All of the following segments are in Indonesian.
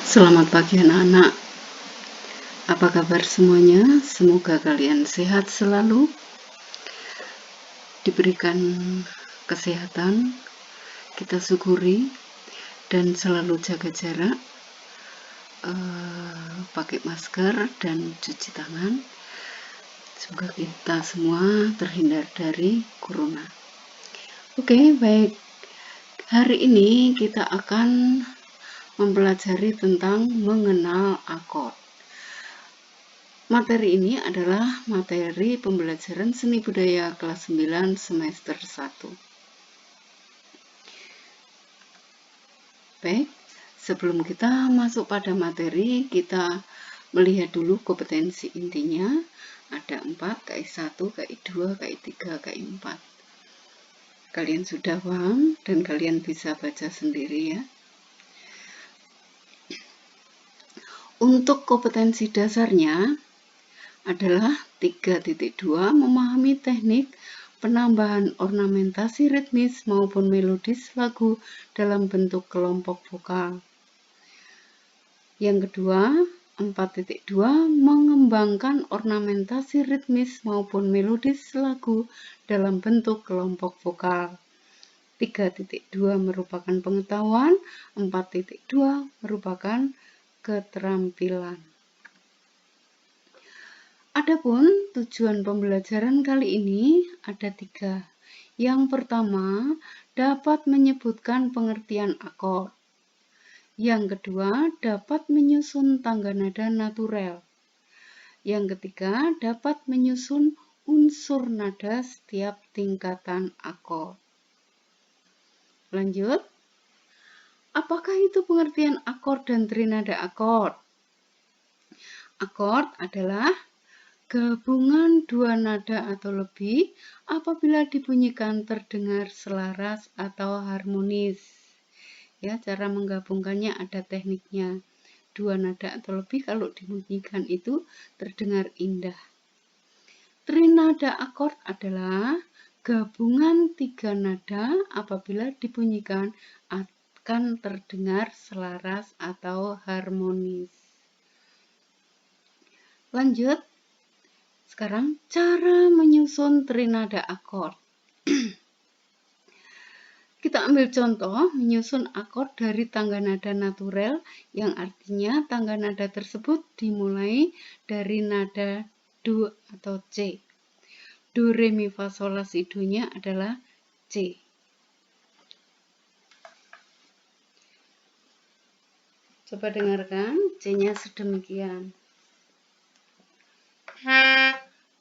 Selamat pagi anak-anak, apa kabar semuanya? Semoga kalian sehat selalu, diberikan kesehatan, kita syukuri, dan selalu jaga jarak, pakai masker dan cuci tangan. Semoga kita semua terhindar dari corona. Oke, baik. Hari ini kita akan mempelajari tentang mengenal akord. Materi ini adalah materi pembelajaran seni budaya kelas 9 semester 1. Baik, sebelum kita masuk pada materi, kita melihat dulu kompetensi intinya. Ada 4, KI 1, KI 2, KI 3, KI 4. Kalian sudah paham dan kalian bisa baca sendiri ya. Untuk kompetensi dasarnya adalah 3.2 memahami teknik penambahan ornamentasi ritmis maupun melodis lagu dalam bentuk kelompok vokal. Yang kedua, 4.2 mengembangkan ornamentasi ritmis maupun melodis lagu dalam bentuk kelompok vokal. 3.2 merupakan pengetahuan, 4.2 merupakan keterampilan. Adapun tujuan pembelajaran kali ini ada 3. Yang pertama, dapat menyebutkan pengertian akord. Yang kedua, dapat menyusun tangga nada naturel. Yang ketiga, dapat menyusun unsur nada setiap tingkatan akord. Lanjut. Apakah itu pengertian akord dan trinada akord? Akord adalah gabungan dua nada atau lebih apabila dibunyikan terdengar selaras atau harmonis. Ya, cara menggabungkannya ada tekniknya. Dua nada atau lebih kalau dibunyikan itu terdengar indah. Trinada akord adalah gabungan 3 nada apabila dibunyikan akan terdengar selaras atau harmonis. Lanjut. Sekarang cara menyusun trinada akord. Kita ambil contoh menyusun akord dari tangga nada naturel yang artinya tangga nada tersebut dimulai dari nada do atau C. Do, re, mi, fa, sol, la, si, do-nya adalah C. Coba dengarkan, C-nya sedemikian.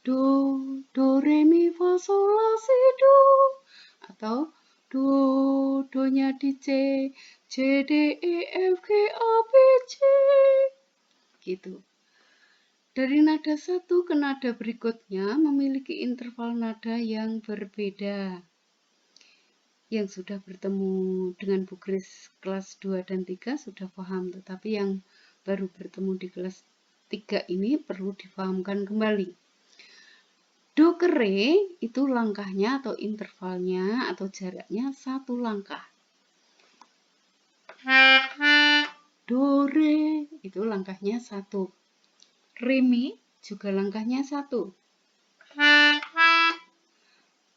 Do, do, re, mi, fa, sol, la, si, do. Atau do-nya di C, C, D, E, F, G, A, B, C. Gitu. Dari nada satu ke nada berikutnya memiliki interval nada yang berbeda. Yang sudah bertemu dengan Bu Grace kelas 2 dan 3 sudah paham, tetapi yang baru bertemu di kelas 3 ini perlu dipahamkan kembali. Do ke re itu langkahnya atau intervalnya atau jaraknya 1 langkah. Do re itu langkahnya 1. Re mi juga langkahnya 1.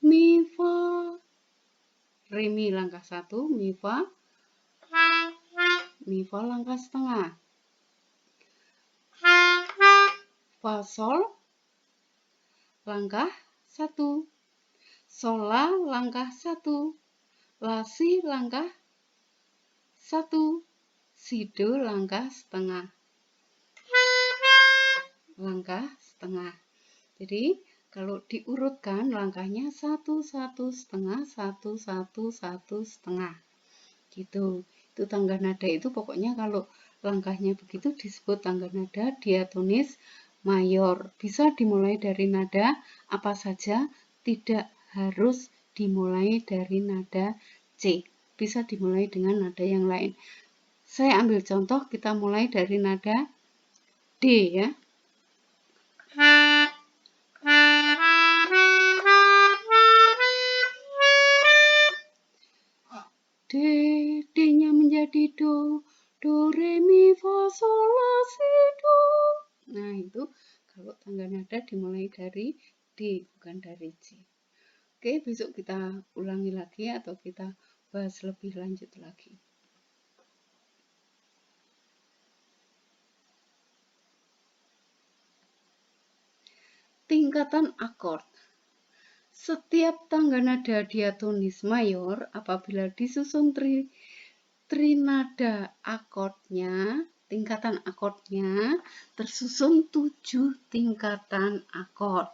Mi fa, re mi langkah 1, mi fa langkah setengah. Fa sol langkah 1. Sol la langkah 1. La si langkah 1. Si do langkah setengah. Langkah setengah. Jadi kalau diurutkan langkahnya 1, 1, setengah, 1, 1, 1, setengah. Gitu. Itu tangga nada itu pokoknya kalau langkahnya begitu disebut tangga nada diatonis mayor. Bisa dimulai dari nada apa saja, tidak harus dimulai dari nada C. Bisa dimulai dengan nada yang lain. Saya ambil contoh, kita mulai dari nada D ya. D, D-nya menjadi do, do, re, mi, fa, itu kalau tangga nada dimulai dari D, bukan dari C. Oke, besok kita ulangi lagi atau kita bahas lebih lanjut lagi. Tingkatan akord. Setiap tangga nada diatonis mayor apabila disusun trinada akordnya, tingkatan akordnya tersusun 7 tingkatan akord.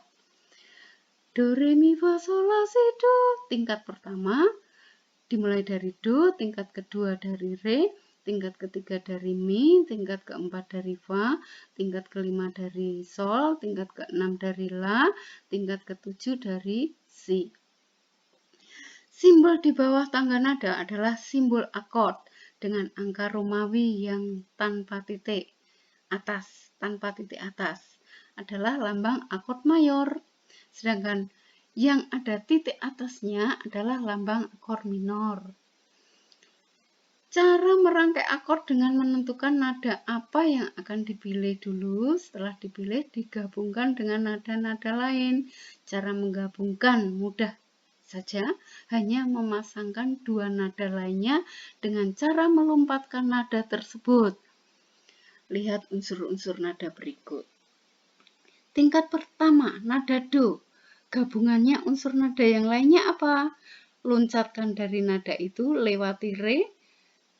Do, re, mi, fa, sol, la, si, do. Tingkat pertama dimulai dari do, tingkat kedua dari re, tingkat ketiga dari mi, tingkat keempat dari fa, tingkat kelima dari sol, tingkat keenam dari la, tingkat ketujuh dari si. Simbol di bawah tangga nada adalah simbol akord dengan angka Romawi yang tanpa titik atas, adalah lambang akord mayor. Sedangkan yang ada titik atasnya adalah lambang akord minor. Cara merangkai akord dengan menentukan nada apa yang akan dipilih dulu. Setelah dipilih, digabungkan dengan nada-nada lain. Cara menggabungkan mudah saja, hanya memasangkan dua nada lainnya dengan cara melompatkan nada tersebut. Lihat unsur-unsur nada berikut. Tingkat pertama, nada do. Gabungannya unsur nada yang lainnya apa? Loncatkan dari nada itu lewati re,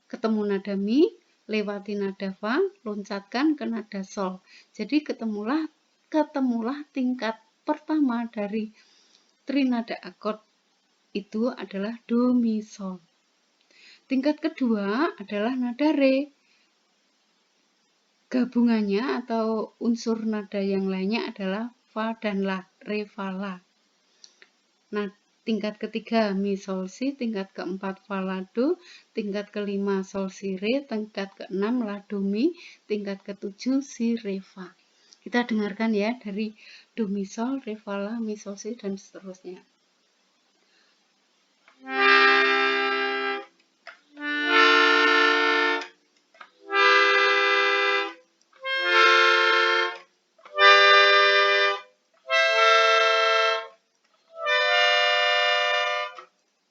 ketemu nada mi, lewati nada fa, loncatkan ke nada sol. Jadi ketemulah tingkat pertama dari trinada akord itu adalah do, mi, sol. Tingkat kedua adalah nada re. Gabungannya atau unsur nada yang lainnya adalah fa dan la, re, fa, la. Nah, tingkat ketiga mi, sol, si, tingkat keempat fa, la, do, tingkat kelima sol, si, re, tingkat keenam la, do, mi, tingkat ketujuh si, re, fa. Kita dengarkan ya dari do, mi, sol, re, fa, la, mi, sol, si, dan seterusnya.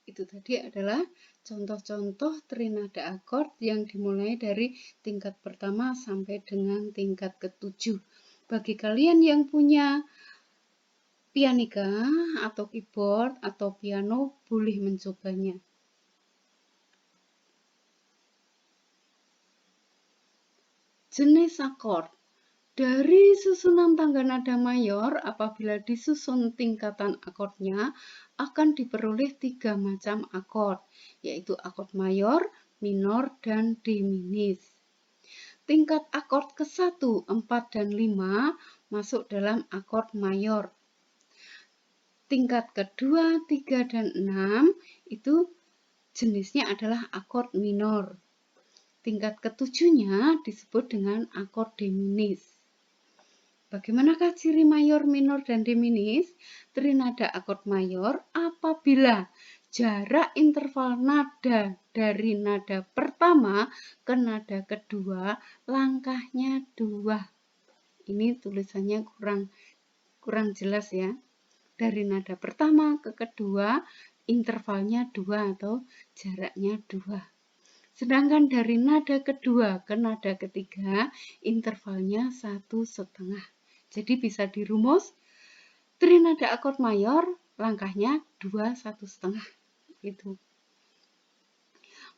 Itu tadi adalah contoh-contoh trinada akord yang dimulai dari tingkat pertama sampai dengan tingkat ketujuh. Bagi kalian yang punya pianika atau keyboard atau piano, boleh mencobanya. Jenis akord. Dari susunan tangga nada mayor, apabila disusun tingkatan akordnya, akan diperoleh 3 macam akord, yaitu akord mayor, minor, dan diminis. Tingkat akord ke-1, 4, dan 5 masuk dalam akord mayor. Tingkat kedua, 3, dan 6 itu jenisnya adalah akord minor. Tingkat ketujuhnya disebut dengan akord diminis. Bagaimanakah ciri mayor, minor, dan diminis? Trinada akord mayor apabila jarak interval nada dari nada pertama ke nada kedua langkahnya 2. Ini tulisannya kurang jelas ya. Dari nada pertama ke kedua intervalnya 2 atau jaraknya 2. Sedangkan dari nada kedua ke nada ketiga intervalnya 1,5. Jadi bisa dirumus trinada akord mayor langkahnya 2, 1,5 gitu.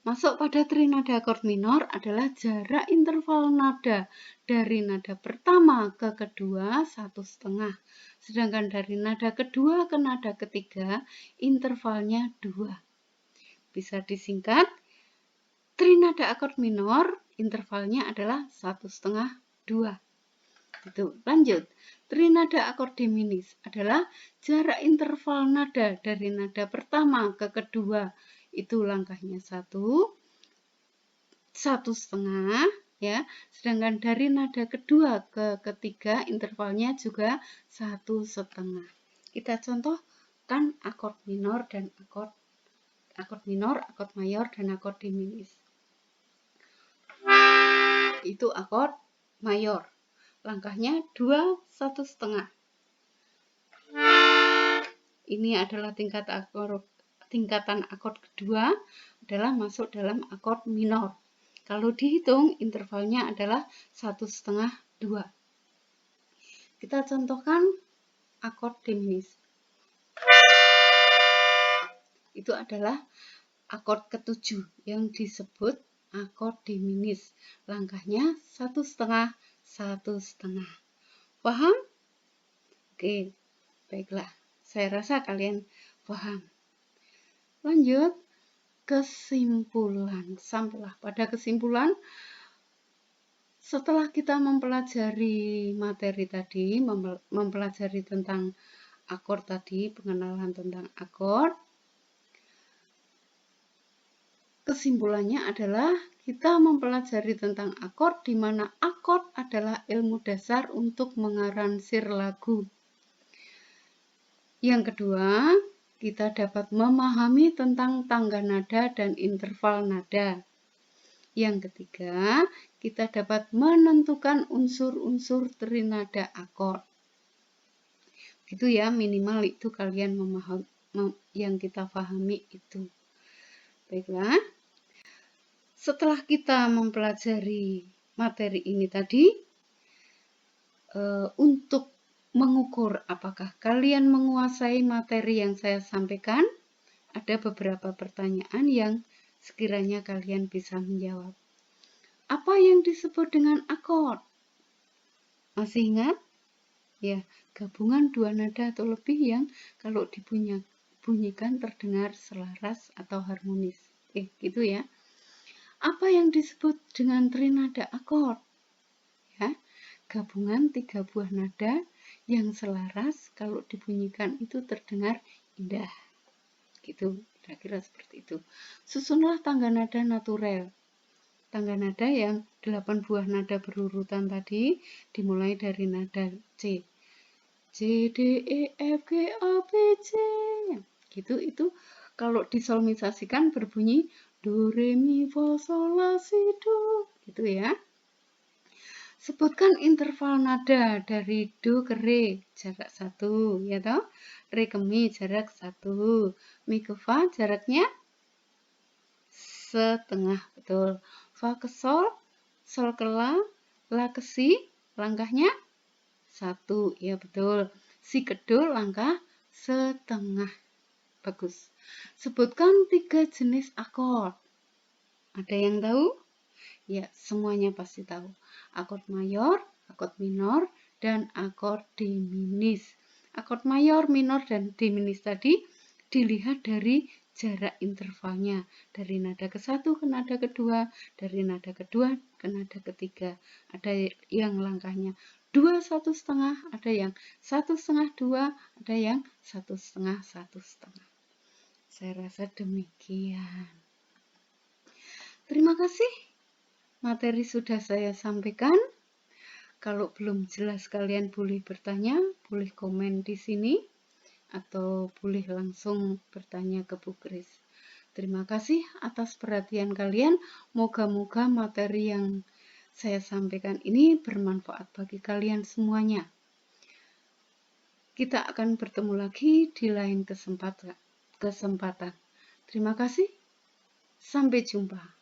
Masuk pada trinada akord minor adalah jarak interval nada dari nada pertama ke kedua 1,5. Sedangkan dari nada kedua ke nada ketiga intervalnya 2. Bisa disingkat, trinada akord minor intervalnya adalah 1,5, 2. Itu. Lanjut. Trinada akord diminis adalah jarak interval nada dari nada pertama ke kedua itu langkahnya 1, 1,5 ya. Sedangkan dari nada kedua ke ketiga intervalnya juga 1,5. Kita contohkan akord minor dan akord minor, akord mayor, dan akord diminis. Itu akord mayor. Langkahnya 2, 1,5. Ini adalah tingkatan akord kedua adalah masuk dalam akord minor. Kalau dihitung intervalnya adalah 1,5, 2. Kita contohkan akord diminis. Itu adalah akord ketujuh yang disebut akord diminis. Langkahnya 1,5, 1,5. Paham? Oke, baiklah. Saya rasa kalian paham. Lanjut, kesimpulan. Sampailah pada kesimpulan. Setelah kita mempelajari materi tadi, mempelajari tentang akord tadi, pengenalan tentang akord, kesimpulannya adalah kita mempelajari tentang akord, di mana akord adalah ilmu dasar untuk mengaransir lagu. Yang kedua, kita dapat memahami tentang tangga nada dan interval nada. Yang ketiga, kita dapat menentukan unsur-unsur trinada akord. Itu ya, minimal itu kalian memahami yang kita pahami itu. Baiklah. Setelah kita mempelajari materi ini tadi, untuk mengukur apakah kalian menguasai materi yang saya sampaikan, ada beberapa pertanyaan yang sekiranya kalian bisa menjawab. Apa yang disebut dengan akord? Masih ingat? Ya, gabungan dua nada atau lebih yang kalau dibunyikan terdengar selaras atau harmonis. Gitu ya. Apa yang disebut dengan trinada akord? Ya, gabungan 3 buah nada yang selaras kalau dibunyikan itu terdengar indah. Gitu, kira-kira seperti itu. Susunlah tangga nada naturel. Tangga nada yang 8 buah nada berurutan tadi dimulai dari nada C. C, D, E, F, G, A, B, C. Gitu, itu kalau disolmisasikan berbunyi do, re, mi, fa, sol, la, si, do. Gitu ya. Sebutkan interval nada dari do ke re, jarak 1, ya toh? Re ke mi, jarak 1. Mi ke fa, jaraknya setengah, betul. Fa ke sol ke la ke si, langkahnya 1, ya betul. Si ke do, langkah setengah. Bagus. Sebutkan 3 jenis akord. Ada yang tahu? Ya, semuanya pasti tahu. Akord mayor, akord minor, dan akord diminis. Akord mayor, minor, dan diminis tadi dilihat dari jarak intervalnya. Dari nada ke-1 ke nada kedua, dari nada kedua ke nada ketiga. Ada yang langkahnya 2, 1,5, ada yang 1,5, 2, ada yang 1,5, 1,5. Saya rasa demikian. Terima kasih. Materi sudah saya sampaikan. Kalau belum jelas kalian boleh bertanya, boleh komen di sini, atau boleh langsung bertanya ke Bu Kris. Terima kasih atas perhatian kalian. Moga-moga materi yang saya sampaikan ini bermanfaat bagi kalian semuanya. Kita akan bertemu lagi di lain kesempatan. Terima kasih. Sampai jumpa.